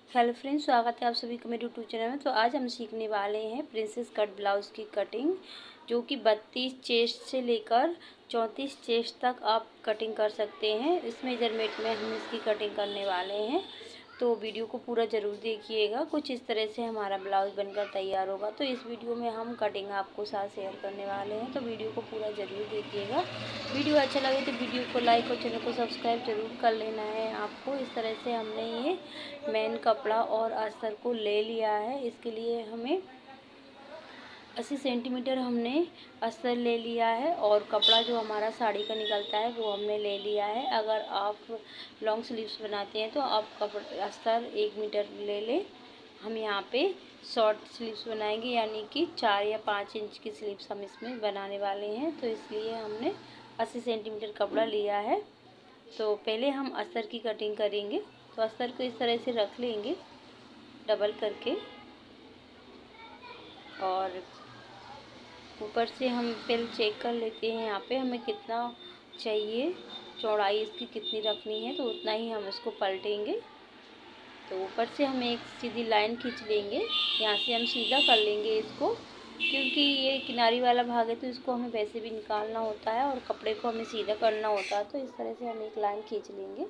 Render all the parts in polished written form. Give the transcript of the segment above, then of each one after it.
Hello friends, स्वागत है आप सभी का मेरे यूट्यूब चैनल में। तो आज हम सीखने वाले हैं प्रिंसेस कट ब्लाउज़ की कटिंग, जो कि 32 चेस्ट से लेकर 34 चेस्ट तक आप कटिंग कर सकते हैं। इस मेजरमेंट में हम इसकी कटिंग करने वाले हैं, तो वीडियो को पूरा ज़रूर देखिएगा। कुछ इस तरह से हमारा ब्लाउज़ बनकर तैयार होगा। तो इस वीडियो में हम कटिंग आपको साथ शेयर करने वाले हैं, तो वीडियो को पूरा ज़रूर देखिएगा। वीडियो अच्छा लगे तो वीडियो को लाइक और चैनल को सब्सक्राइब जरूर कर लेना है आपको। इस तरह से हमने ये मेन कपड़ा और अस्तर को ले लिया है। इसके लिए हमें 80 सेंटीमीटर हमने अस्तर ले लिया है, और कपड़ा जो हमारा साड़ी का निकलता है वो हमने ले लिया है। अगर आप लॉन्ग स्लीव्स बनाते हैं तो आप कपड़ा अस्तर 1 मीटर ले लें। हम यहाँ पे शॉर्ट स्लीव्स बनाएंगे, यानी कि 4 या 5 इंच की स्लीव्स हम इसमें बनाने वाले हैं, तो इसलिए हमने 80 सेंटीमीटर कपड़ा लिया है। तो पहले हम अस्तर की कटिंग करेंगे। तो अस्तर को इस तरह से रख लेंगे डबल करके, और ऊपर से हम पहले चेक कर लेते हैं यहाँ पे हमें कितना चाहिए, चौड़ाई इसकी कितनी रखनी है, तो उतना ही हम इसको पलटेंगे। तो ऊपर से हम एक सीधी लाइन खींच लेंगे, यहाँ से हम सीधा कर लेंगे इसको, क्योंकि ये किनारी वाला भाग है तो इसको हमें वैसे भी निकालना होता है और कपड़े को हमें सीधा करना होता है। तो इस तरह से हम एक लाइन खींच लेंगे।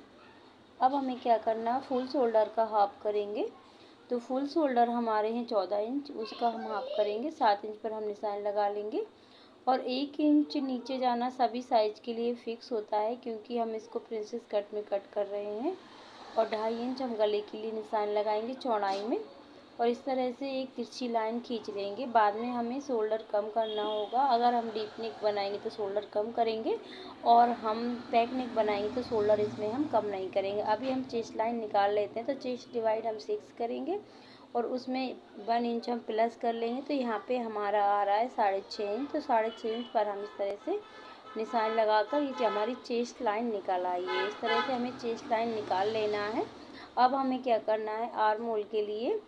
अब हमें क्या करना है, फुल शोल्डर का हाफ करेंगे। तो फुल शोल्डर हमारे हैं 14 इंच, उसका हम हाफ करेंगे। 7 इंच पर हम निशान लगा लेंगे, और 1 इंच नीचे जाना सभी साइज के लिए फिक्स होता है, क्योंकि हम इसको प्रिंसेस कट में कट कर रहे हैं। और 2.5 इंच हम गले के लिए निशान लगाएंगे चौड़ाई में, और इस तरह से एक तिरछी लाइन खींच लेंगे। बाद में हमें शोल्डर कम करना होगा। अगर हम डीप नेक बनाएंगे तो शोल्डर कम करेंगे, और हम बैक नेक बनाएंगे तो शोल्डर इसमें हम कम नहीं करेंगे। अभी हम चेस्ट लाइन निकाल लेते हैं। तो चेस्ट डिवाइड हम 6 करेंगे, और उसमें 1 इंच हम प्लस कर लेंगे। तो यहाँ पे हमारा आ रहा है 6.5 इंच। तो 6.5 इंच पर हम इस तरह से निशान लगाकर ये हमारी चेस्ट लाइन निकाल आई है। इस तरह से हमें चेस्ट लाइन निकाल लेना है। अब हमें क्या करना है, आर्म होल के लिए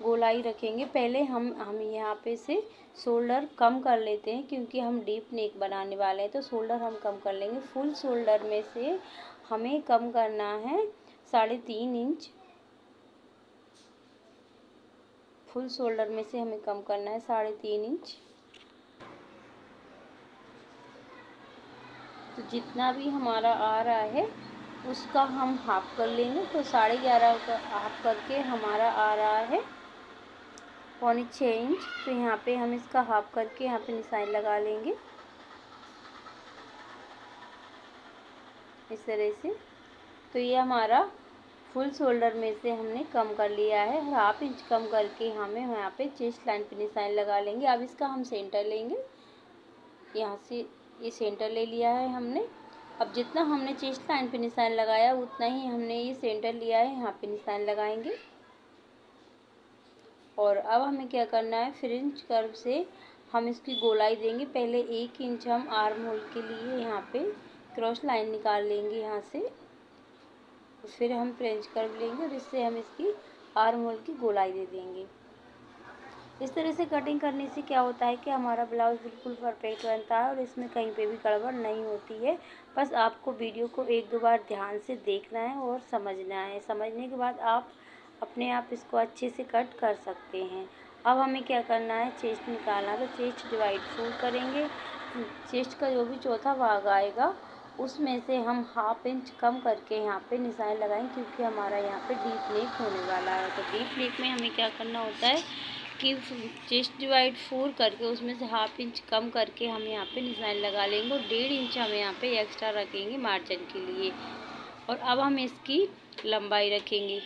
गोलाई रखेंगे। पहले हम यहाँ पे से शोल्डर कम कर लेते हैं, क्योंकि हम डीप नेक बनाने वाले हैं, तो शोल्डर हम कम कर लेंगे। फुल शोल्डर में से हमें कम करना है 3.5 इंच। फुल शोल्डर में से हमें कम करना है 3.5 इंच। तो जितना भी हमारा आ रहा है उसका हम हाफ कर लेंगे। तो 11.5 का हाफ करके हमारा आ रहा है 6.25 इंच। तो यहाँ पे हम इसका हाफ करके यहाँ पे निशान लगा लेंगे इस तरह से। तो ये हमारा फुल शोल्डर में से हमने कम कर लिया है, और 1/2 इंच कम करके हमें यहाँ पे चेस्ट लाइन पे निशान लगा लेंगे। अब इसका हम सेंटर लेंगे, यहाँ से ये सेंटर ले लिया है हमने। अब जितना हमने चेस्ट लाइन पे निशान लगाया उतना ही हमने ये सेंटर लिया है, यहाँ पे निशान लगाएंगे। और अब हमें क्या करना है, फ्रिंज कर्व से हम इसकी गोलाई देंगे। पहले 1 इंच हम आर्म होल के लिए यहाँ पे क्रॉस लाइन निकाल लेंगे यहाँ से, फिर हम फ्रेंच कर्व लेंगे, और इससे हम इसकी आर्म होल की गोलाई दे देंगे। इस तरह से कटिंग करने से क्या होता है कि हमारा ब्लाउज़ बिल्कुल परफेक्ट बनता है, और इसमें कहीं पे भी गड़बड़ नहीं होती है। बस आपको वीडियो को 1-2 बार ध्यान से देखना है और समझना है। समझने के बाद आप अपने आप इसको अच्छे से कट कर सकते हैं। अब हमें क्या करना है, चेस्ट निकालना। तो चेस्ट डिवाइड 4 करेंगे। चेस्ट का जो भी चौथा भाग आएगा उसमें से हम 1/2 इंच कम करके यहाँ पे निशान लगाएंगे, क्योंकि हमारा यहाँ पे डीप नेक होने वाला है। तो डीप नेक में हमें क्या करना होता है कि चेस्ट डिवाइड 4 करके उसमें से 1/2 इंच कम करके हम यहाँ पे निशान लगा लेंगे, और 1.5 इंच हम यहाँ पे एक्स्ट्रा रखेंगे मार्जिन के लिए। और अब हम इसकी लंबाई रखेंगे।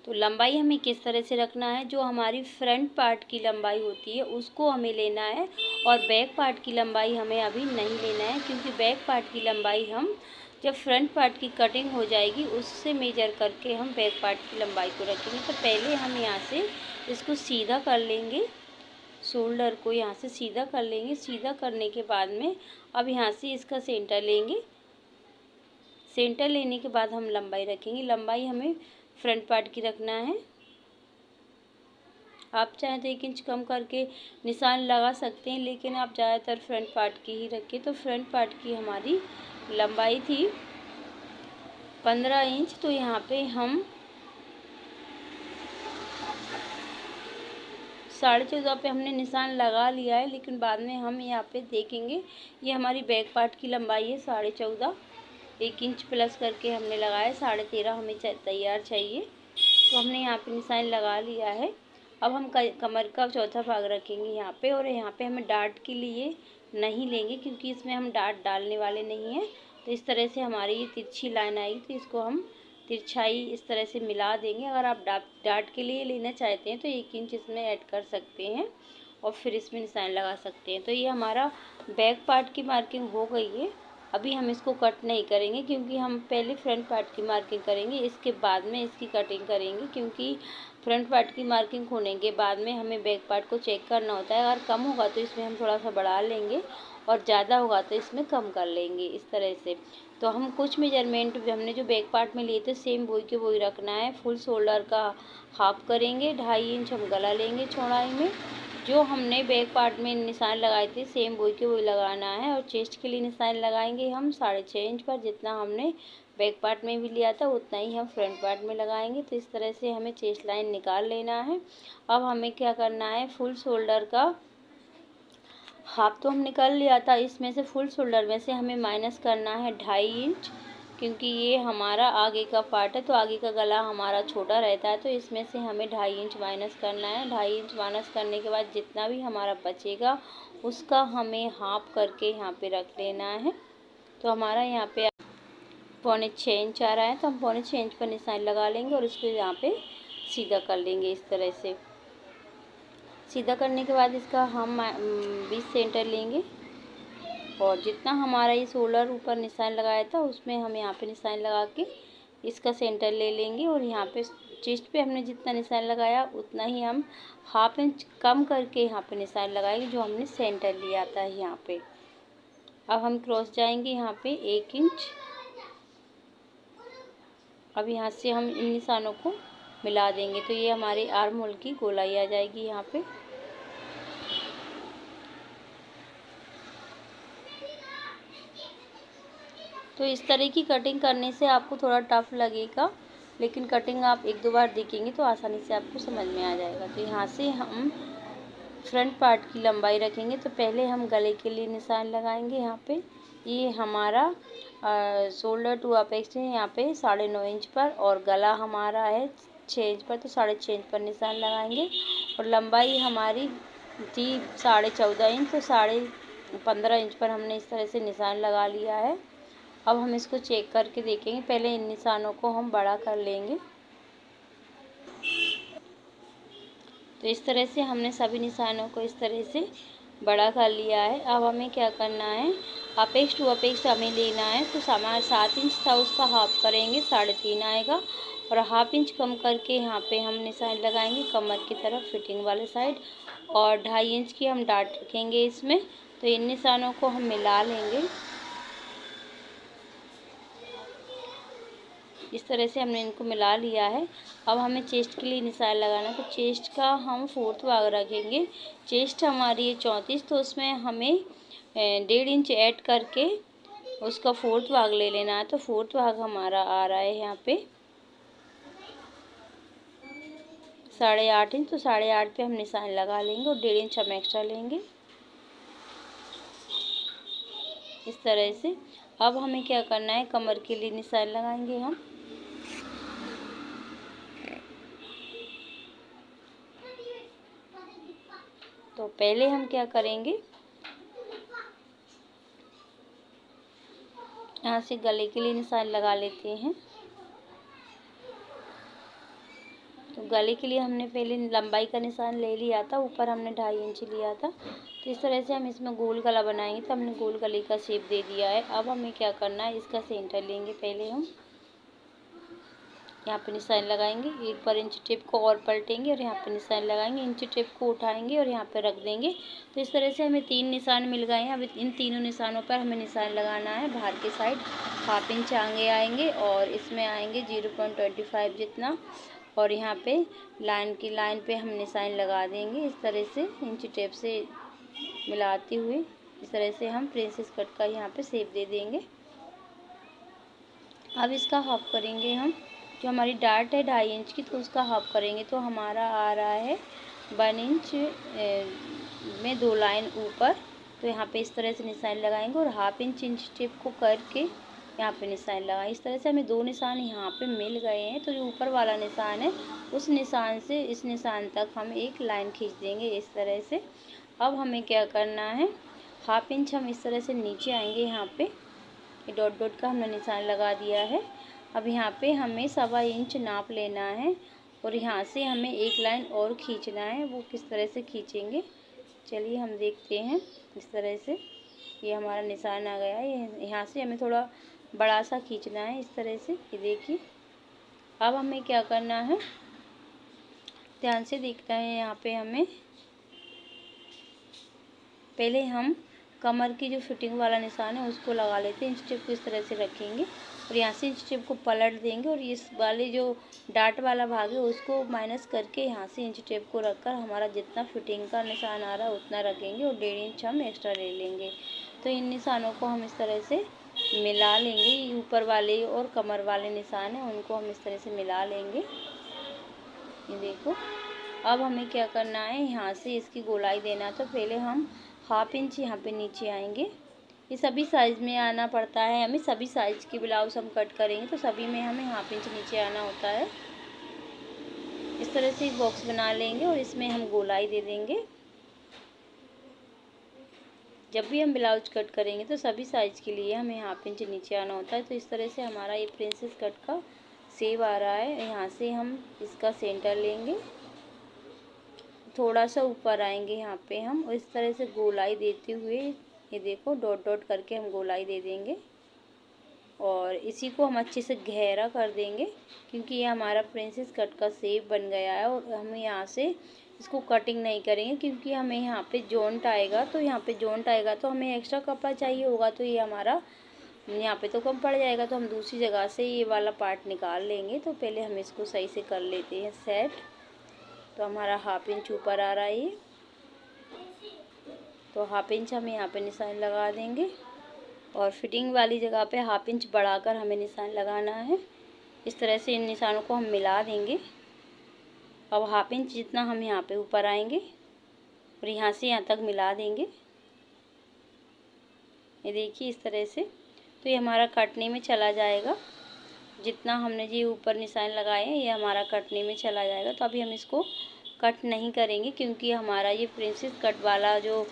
तो लंबाई हमें किस तरह से रखना है, जो हमारी फ्रंट पार्ट की लंबाई होती है उसको हमें लेना है, और बैक पार्ट की लंबाई हमें अभी नहीं लेना है, क्योंकि बैक पार्ट की लंबाई हम जब फ्रंट पार्ट की कटिंग हो जाएगी उससे मेजर करके हम बैक पार्ट की लंबाई को रखेंगे। तो पहले हम यहाँ से इसको सीधा कर लेंगे, शोल्डर को यहाँ से सीधा कर लेंगे। सीधा करने के बाद में अब यहाँ से इसका सेंटर लेंगे। सेंटर लेने के बाद हम लंबाई रखेंगे। लंबाई हमें फ्रंट पार्ट की रखना है। आप चाहें तो 1 इंच कम करके निशान लगा सकते हैं, लेकिन आप ज़्यादातर फ्रंट पार्ट की ही रखिए। तो फ्रंट पार्ट की हमारी लंबाई थी 15 इंच। तो यहाँ पे हम 14.5 पे हमने निशान लगा लिया है, लेकिन बाद में हम यहाँ पे देखेंगे। ये हमारी बैक पार्ट की लंबाई है 14.5, 1 इंच प्लस करके हमने लगाया। 13.5 हमें तैयार चाहिए, तो हमने यहाँ पे निशान लगा लिया है। अब हम कमर का चौथा भाग रखेंगे यहाँ पे, और यहाँ पे हमें डार्ट के लिए नहीं लेंगे, क्योंकि इसमें हम डार्ट डालने वाले नहीं हैं। तो इस तरह से हमारी ये तिरछी लाइन आई, तो इसको हम तिरछाई इस तरह से मिला देंगे। अगर आप डार्ट के लिए लेना चाहते हैं तो 1 इंच इसमें ऐड कर सकते हैं और फिर इसमें निशान लगा सकते हैं। तो ये हमारा बैक पार्ट की मार्किंग हो गई है। अभी हम इसको कट नहीं करेंगे, क्योंकि हम पहले फ्रंट पार्ट की मार्किंग करेंगे, इसके बाद में इसकी कटिंग करेंगे। क्योंकि फ्रंट पार्ट की मार्किंग होने के बाद में हमें बैक पार्ट को चेक करना होता है। अगर कम होगा तो इसमें हम थोड़ा सा बढ़ा लेंगे, और ज़्यादा होगा तो इसमें कम कर लेंगे, इस तरह से। तो हम कुछ मेजरमेंट हमने जो बैक पार्ट में लिए थे सेम वही के वही रखना है। फुल शोल्डर का हाफ करेंगे, 2.5 इंच हम गला लेंगे चौड़ाई में। जो हमने बैक पार्ट में निशान लगाए थे सेम वही के वही लगाना है। और चेस्ट के लिए निशान लगाएंगे हम 6.5 इंच पर। जितना हमने बैक पार्ट में भी लिया था उतना ही हम फ्रंट पार्ट में लगाएंगे। तो इस तरह से हमें चेस्ट लाइन निकाल लेना है। अब हमें क्या करना है, फुल शोल्डर का हाफ तो हम निकाल लिया था, इसमें से फुल शोल्डर में से हमें माइनस करना है 2.5 इंच, क्योंकि ये हमारा आगे का पार्ट है। तो आगे का गला हमारा छोटा रहता है, तो इसमें से हमें 2.5 इंच माइनस करना है। 2.5 इंच माइनस करने के बाद जितना भी हमारा बचेगा उसका हमें हाफ करके यहाँ पे रख लेना है। तो हमारा यहाँ पे 6.25 इंच आ रहा है, तो हम 6.25 इंच पर निशान लगा लेंगे और इसको यहाँ पे सीधा कर लेंगे इस तरह से। सीधा करने के बाद इसका हम 20 सेंटर लेंगे, और जितना हमारा ये शोल्डर ऊपर निशान लगाया था उसमें हम यहाँ पे निशान लगा के इसका सेंटर ले लेंगे। और यहाँ पे चेस्ट पे हमने जितना निशान लगाया उतना ही हम ½ इंच कम करके यहाँ पे निशान लगाएंगे, जो हमने सेंटर लिया था यहाँ पे। अब हम क्रॉस जाएंगे यहाँ पे 1 इंच। अब यहाँ से हम इन निशानों को मिला देंगे, तो ये हमारे आर्म होल की गोलाई आ जाएगी यहाँ पे। तो इस तरह की कटिंग करने से आपको थोड़ा टफ लगेगा, लेकिन कटिंग आप 1-2 बार देखेंगे तो आसानी से आपको समझ में आ जाएगा। तो यहाँ से हम फ्रंट पार्ट की लंबाई रखेंगे। तो पहले हम गले के लिए निशान लगाएंगे यहाँ पे। ये हमारा शोल्डर टू अपेक्स है यहाँ पे 9.5 इंच पर, और गला हमारा है 6 इंच पर, तो 6.5 इंच पर निशान लगाएंगे। और लंबाई हमारी थी 14.5 इंच, तो 15.5 इंच पर हमने इस तरह से निशान लगा लिया है। अब हम इसको चेक करके देखेंगे। पहले इन निशानों को हम बड़ा कर लेंगे। तो इस तरह से हमने सभी निशानों को इस तरह से बड़ा कर लिया है। अब हमें क्या करना है, अपेक्स टू अपेक्स हमें लेना है। तो हमारा 7 इंच था, उसका हाफ करेंगे, 3.5 आएगा। और ½ इंच कम करके यहाँ पे हम निशान लगाएंगे कमर की तरफ फिटिंग वाले साइड, और 2.5 इंच की हम डाट रखेंगे इसमें। तो इन निशानों को हम मिला लेंगे। इस तरह से हमने इनको मिला लिया है। अब हमें चेस्ट के लिए निशान लगाना है। तो चेस्ट का हम 4th भाग रखेंगे। चेस्ट हमारी है 34, तो उसमें हमें 1.5 इंच ऐड करके उसका 4th भाग ले लेना है। तो 4th भाग हमारा आ रहा है यहाँ पे 8.5 इंच। तो 8.5 पे हम निशान लगा लेंगे, और 1.5 इंच हम एक्स्ट्रा लेंगे इस तरह से। अब हमें क्या करना है, कमर के लिए निशान लगाएंगे हम। तो पहले हम क्या करेंगे, यहाँ से गले के लिए निशान लगा लेते हैं। तो गले के लिए हमने पहले लंबाई का निशान ले लिया था, ऊपर हमने 2.5 इंच लिया था। तो इस तरह से हम इसमें गोल गला बनाएंगे। तो हमने गोल गले का शेप दे दिया है। अब हमें क्या करना है, इसका सेंटर लेंगे। पहले हम यहाँ पे निशान लगाएंगे, एक बार इंच टेप को और पलटेंगे और यहाँ पे निशान लगाएंगे, इंच टेप को उठाएंगे और यहाँ पे रख देंगे। तो इस तरह से हमें 3 निशान मिल गए हैं। अब इन तीनों निशानों पर हमें निशान लगाना है। बाहर के साइड ½ इंच आगे आएंगे, और इसमें आएंगे 0.25 जितना, और यहाँ पे लाइन पे हम निशान लगा देंगे इस तरह से इंच टेप से मिलाते हुए। इस तरह से हम प्रिंसेस कट का यहाँ पे शेप दे देंगे। अब इसका हाफ करेंगे हम। जो हमारी डार्ट है 2.5 इंच की, तो उसका हाफ करेंगे। तो हमारा आ रहा है 1 इंच में 2 लाइन ऊपर, तो यहाँ पे इस तरह से निशान लगाएंगे और हाफ इंच टेप को करके यहाँ पे निशान लगाएं। इस तरह से हमें 2 निशान यहाँ पे मिल गए हैं। तो जो ऊपर वाला निशान है उस निशान से इस निशान तक हम एक लाइन खींच देंगे इस तरह से। अब हमें क्या करना है, हाफ इंच हम इस तरह से नीचे आएंगे। यहाँ पे ये डॉट डॉट का हमने निशान लगा दिया है। अब यहाँ पे हमें 1.25 इंच नाप लेना है और यहाँ से हमें एक लाइन और खींचना है। वो किस तरह से खींचेंगे चलिए हम देखते हैं। इस तरह से ये हमारा निशान आ गया है। यहाँ से हमें थोड़ा बड़ा सा खींचना है इस तरह से, ये देखिए। अब हमें क्या करना है, ध्यान से देखना है। यहाँ पे हमें पहले हम कमर की जो फिटिंग वाला निशान है उसको लगा लेते हैं। इंच टेप को इस तरह से रखेंगे और यहाँ से इंच टेप को पलट देंगे और इस वाले जो डाट वाला भाग है उसको माइनस करके यहाँ से इंच टेप को रखकर हमारा जितना फिटिंग का निशान आ रहा है उतना रखेंगे और 1.5 इंच हम एक्स्ट्रा ले लेंगे। तो इन निशानों को हम इस तरह से मिला लेंगे। ऊपर वाले और कमर वाले निशान हैं उनको हम इस तरह से मिला लेंगे, ये देखो। अब हमें क्या करना है, यहाँ से इसकी गोलाई देना। तो पहले हम हाफ इंच यहाँ पे नीचे आएंगे। ये सभी साइज़ में आना पड़ता है हमें, सभी साइज़ की ब्लाउज़ हम कट करेंगे तो सभी में हमें हाफ इंच नीचे आना होता है। इस तरह से एक बॉक्स बना लेंगे और इसमें हम गोलाई दे देंगे। जब भी हम ब्लाउज कट करेंगे तो सभी साइज़ के लिए हमें हाफ इंच नीचे आना होता है। तो इस तरह से हमारा ये प्रिंसेस कट का शेप आ रहा है। यहाँ से हम इसका सेंटर लेंगे, थोड़ा सा ऊपर आएंगे यहाँ पे हम, और इस तरह से गोलाई देते हुए ये देखो डॉट डॉट करके हम गोलाई दे देंगे और इसी को हम अच्छे से गहरा कर देंगे क्योंकि ये हमारा प्रिंसेस कट का शेप बन गया है। और हम यहाँ से इसको कटिंग नहीं करेंगे क्योंकि हमें यहाँ पे जॉइंट आएगा। तो यहाँ पे जॉइंट आएगा तो हमें एक्स्ट्रा कपड़ा चाहिए होगा, तो ये हमारा यहाँ पे तो कम पड़ जाएगा। तो हम दूसरी जगह से ये वाला पार्ट निकाल लेंगे। तो पहले हम इसको सही से कर लेते हैं सेट। तो हमारा हाफ इंच ऊपर आ रहा है ये, तो हाफ इंच हम यहाँ पे निशान लगा देंगे और फिटिंग वाली जगह पे हाफ इंच बढ़ाकर हमें निशान लगाना है। इस तरह से इन निशानों को हम मिला देंगे। अब हाफ इंच जितना हम यहाँ पे ऊपर आएंगे और यहाँ से यहाँ तक मिला देंगे, ये देखिए इस तरह से। तो ये हमारा कटने में चला जाएगा, जितना हमने जी ऊपर निशान लगाए हैं ये हमारा कटने में चला जाएगा। तो अभी हम इसको कट नहीं करेंगे क्योंकि हमारा ये प्रिंसेस कट वाला जो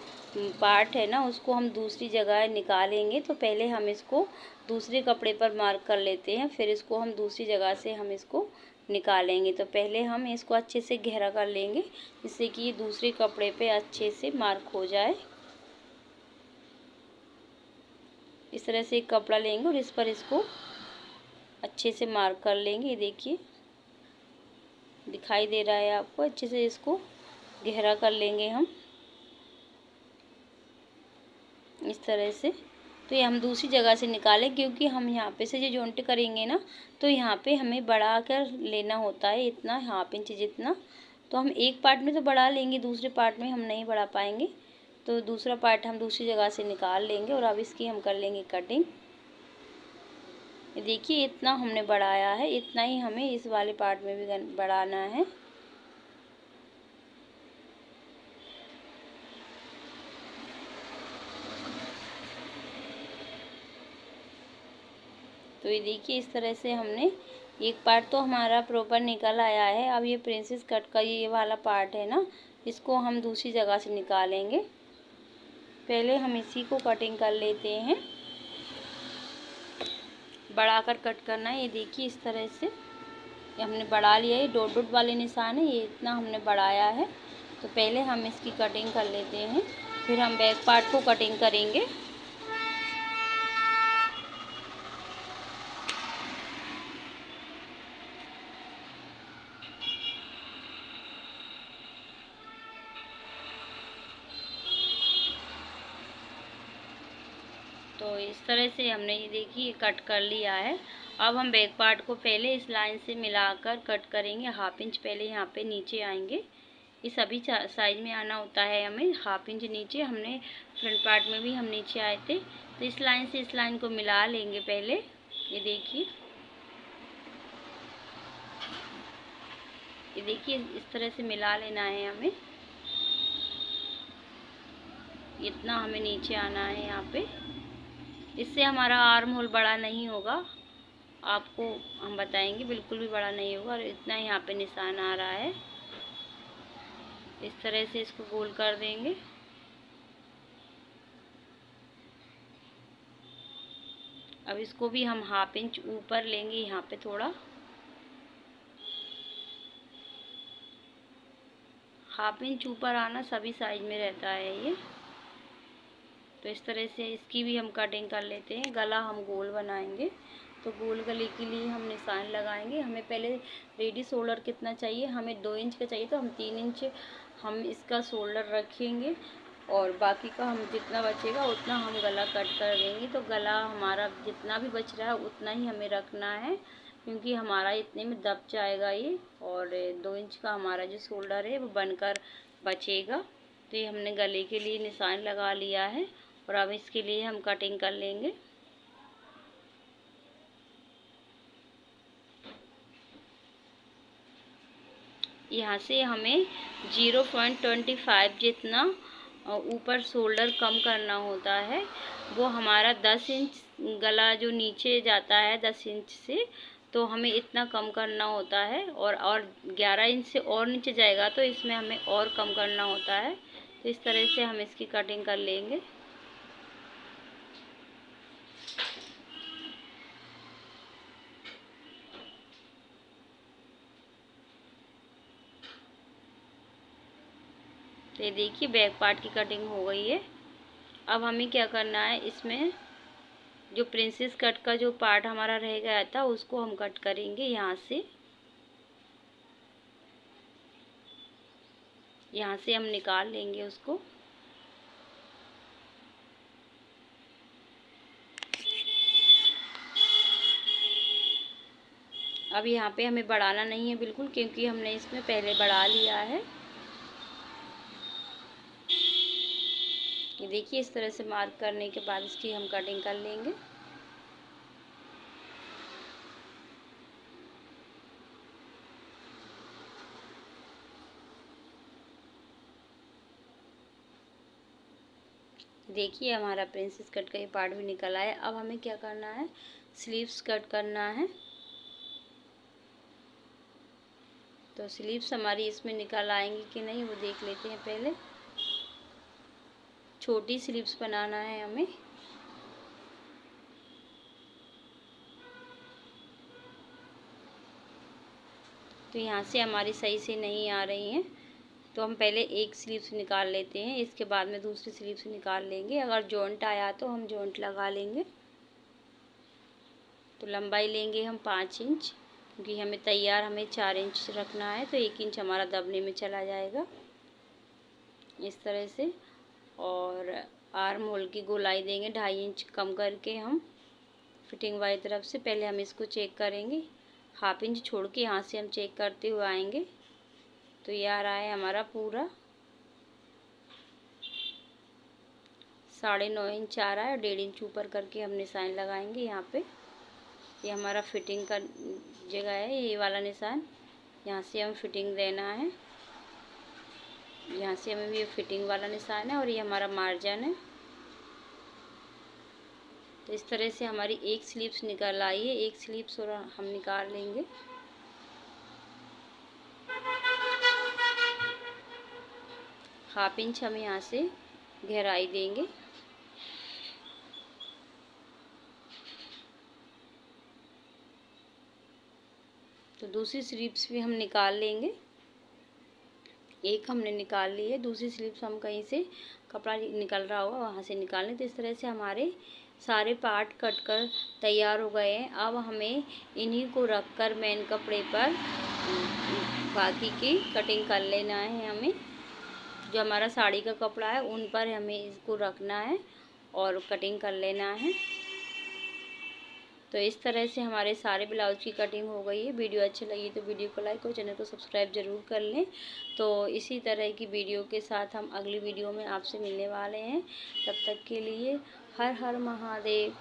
पार्ट है ना उसको हम दूसरी जगह निकालेंगे। तो पहले हम इसको दूसरे कपड़े पर मार्क कर लेते हैं, फिर इसको हम दूसरी जगह से हम इसको निकालेंगे। तो पहले हम इसको अच्छे से गहरा कर लेंगे जिससे कि ये दूसरे कपड़े पे अच्छे से मार्क हो जाए। इस तरह से एक कपड़ा लेंगे और इस पर इसको अच्छे से मार्क कर लेंगे। ये देखिए दिखाई दे रहा है आपको, अच्छे से इसको गहरा कर लेंगे हम इस तरह से। तो ये हम दूसरी जगह से निकालें क्योंकि हम यहाँ पे से जो जॉइंट करेंगे ना तो यहाँ पे हमें बढ़ा कर लेना होता है इतना, हाफ इंच जितना। तो हम एक पार्ट में तो बढ़ा लेंगे, दूसरे पार्ट में हम नहीं बढ़ा पाएंगे। तो दूसरा पार्ट हम दूसरी जगह से निकाल लेंगे और अब इसकी हम कर लेंगे कटिंग। ये देखिए इतना हमने बढ़ाया है, इतना ही हमें इस वाले पार्ट में भी बढ़ाना है। तो ये देखिए इस तरह से हमने एक पार्ट तो हमारा प्रॉपर निकल आया है। अब ये प्रिंसेस कट का ये वाला पार्ट है ना, इसको हम दूसरी जगह से निकालेंगे। पहले हम इसी को कटिंग कर लेते हैं, बढ़ाकर कट करना है। ये देखिए इस तरह से ये हमने बढ़ा लिया है, डॉट डॉट वाले निशान है, ये इतना हमने बढ़ाया है। तो पहले हम इसकी कटिंग कर लेते हैं, फिर हम बैक पार्ट को कटिंग करेंगे। तो इस तरह से हमने ये देखिए कट कर लिया है। अब हम बैक पार्ट को पहले इस लाइन से मिलाकर कट करेंगे। हाफ इंच पहले यहाँ पे नीचे आएंगे, ये सभी साइज में आना होता है हमें। हाफ इंच नीचे हमने फ्रंट पार्ट में भी हम नीचे आए थे, तो इस लाइन से इस लाइन को मिला लेंगे पहले। ये देखिए ये देखिए इस तरह से मिला लेना है हमें, इतना हमें नीचे आना है यहाँ पे। इससे हमारा आर्म होल बड़ा नहीं होगा, आपको हम बताएंगे, बिल्कुल भी बड़ा नहीं होगा। और इतना यहाँ पे निशान आ रहा है, इस तरह से इसको गोल कर देंगे। अब इसको भी हम 1/2 इंच ऊपर लेंगे यहाँ पे, थोड़ा 1/2 इंच ऊपर आना सभी साइज में रहता है ये। तो इस तरह से इसकी भी हम कटिंग कर लेते हैं। गला हम गोल बनाएंगे, तो गोल गले के लिए हम निशान लगाएंगे। हमें पहले रेडी शोल्डर कितना चाहिए, हमें 2 इंच का चाहिए, तो हम 3 इंच हम इसका शोल्डर रखेंगे और बाकी का हम जितना बचेगा उतना हम गला कट कर देंगे। तो गला हमारा जितना भी बच रहा है उतना ही हमें रखना है, क्योंकि हमारा इतने में दब जाएगा ये, और 2 इंच का हमारा जो शोल्डर है वो बनकर बचेगा। तो ये हमने गले के लिए निशान लगा लिया है, और अब इसके लिए हम कटिंग कर लेंगे। यहाँ से हमें 0.25 जितना ऊपर शोल्डर कम करना होता है। वो हमारा 10 इंच गला जो नीचे जाता है 10 इंच से, तो हमें इतना कम करना होता है। और 11 इंच से और नीचे जाएगा तो इसमें हमें और कम करना होता है। तो इस तरह से हम इसकी कटिंग कर लेंगे। तो ये देखिए बैक पार्ट की कटिंग हो गई है। अब हमें क्या करना है, इसमें जो प्रिंसेस कट का जो पार्ट हमारा रह गया था उसको हम कट करेंगे। यहाँ से हम निकाल लेंगे उसको। अब यहाँ पे हमें बढ़ाना नहीं है बिल्कुल, क्योंकि हमने इसमें पहले बढ़ा लिया है। ये देखिए इस तरह से मार्क करने के बाद इसकी हम कटिंग कर लेंगे। देखिए हमारा प्रिंसेस कट का ये पार्ट भी निकल आया। अब हमें क्या करना है, स्लीव्स कट करना है। तो स्लीव्स हमारी इसमें निकल आएंगी कि नहीं वो देख लेते हैं पहले। छोटी स्लीव्स बनाना है हमें। तो यहाँ से हमारी सही से नहीं आ रही हैं, तो हम पहले एक स्लीव्स निकाल लेते हैं, इसके बाद में दूसरी स्लीव्स निकाल लेंगे। अगर जॉइंट आया तो हम जॉइंट लगा लेंगे। तो लंबाई लेंगे हम 5 इंच, क्योंकि हमें तैयार हमें 4 इंच रखना है, तो 1 इंच हमारा दबने में चला जाएगा इस तरह से। और आर्म होल की गोलाई देंगे 2.5 इंच कम करके हम फिटिंग वाली तरफ से। पहले हम इसको चेक करेंगे, 1/2 इंच छोड़ के यहाँ से हम चेक करते हुए आएंगे। तो ये आ रहा है हमारा पूरा 9.5 इंच आ रहा है, और 1.5 इंच ऊपर करके हम निशान लगाएंगे यहाँ पे। ये हमारा फिटिंग का जगह है, ये वाला निशान, यहाँ से हम फिटिंग देना है। यहाँ से हमें भी ये फिटिंग वाला निशान है, और ये हमारा मार्जिन है। तो इस तरह से हमारी एक स्लीव्स निकल आई है, एक स्लीव्स और हम निकाल लेंगे। हाफ इंच हम यहाँ से गहराई देंगे। तो दूसरी स्लीव्स भी हम निकाल लेंगे। एक हमने निकाल ली है, दूसरी स्लीव्स हम कहीं से कपड़ा निकल रहा होगा वहाँ से निकाल लें। तो इस तरह से हमारे सारे पार्ट कट कर तैयार हो गए हैं। अब हमें इन्हीं को रखकर मेन कपड़े पर बाकी की कटिंग कर लेना है। हमें जो हमारा साड़ी का कपड़ा है उन पर हमें इसको रखना है और कटिंग कर लेना है। तो इस तरह से हमारे सारे ब्लाउज की कटिंग हो गई है। वीडियो अच्छी लगी तो वीडियो को लाइक और चैनल को सब्सक्राइब ज़रूर कर लें। तो इसी तरह की वीडियो के साथ हम अगली वीडियो में आपसे मिलने वाले हैं। तब तक के लिए हर हर महादेव।